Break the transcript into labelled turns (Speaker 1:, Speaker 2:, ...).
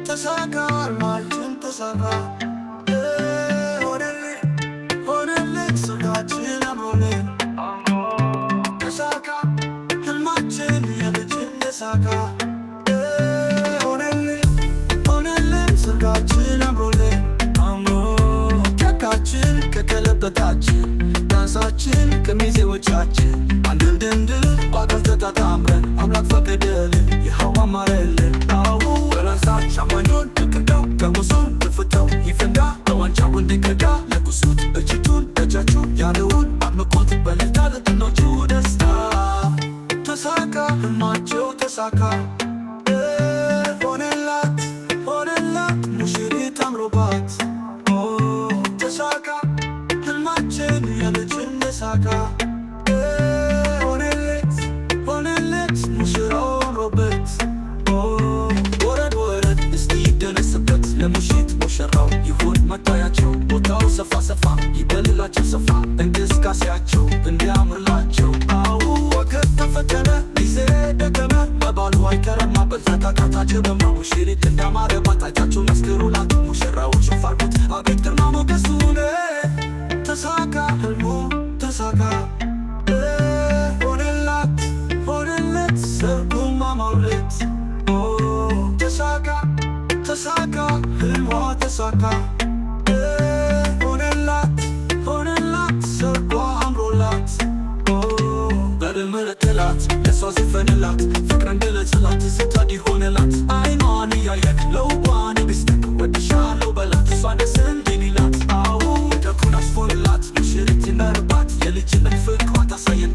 Speaker 1: ተሳካ ህልማችን ተሳካ ሆነልን ሰርጋችን አምሮልን ተሳካ ህልማችን የልጅን ተሳካ ሆነልን ሰርጋችን አምሮልን ኬካችን ከቀለበታችን ዳንሳችን ከሚዜዎቻችን አንድ እንድንድል በአገር ተጣጣምረን አምላክ ፈቀደልን ይኸው አማረልን በራሳች ሻማኞን ድቅዳው ከሙሱን ድፍተው ይፈንዳ በዋንጫው እንዲቀዳ ለኩሱት እጅቱን ደጃችሁ ያለውን አድምቆት በልታ ለጥኖቹ ደስታ ተሳካ ህልማቸው ተሳካ ሆነላት ሙሽሪት አምሮባት ተሳካ ህልማችን የልጅን ተሳካ ሆነለት ሙሽራው አምሮበት ወረድ እስቲ ይደነስበት ለሙሽት ሙሽራው ይሁን መታያቸው ቦታው ሰፋ ሰፋ ይበልላቸው ሰፋ እንቅስቃሴያቸው እንዲያምርላቸው ወገብ ተፈተነ ጊዜ ደገመ መባሉ አይቀርም ማበዛታታ ጀበማ ሙሽሪት እንዳማረባት አይታችሁ መስክሩላት ሙሽራዎች ፋርጉት አቤት ግርማ ሞገሱን ተሳካ ህልሙ ተሳካ ሆነለት ሰርጉም አማረለት ተሳካ ህልሟ ተሳካ ሆነላት ሰርጓ አምሮላት በደመረተላት ለሷ ሲፈንላት ፍቅርን ገለጽላት ስታዲ ሆነላት አይኗን እያየክ ለውቧን ቢስትክ ወድሻለው በላት እሷ ደስ እንዲላት ደኩን አስፎንላት ሙሽሪት ይመርባት የልጅነት ፍቅሯ ታሳየን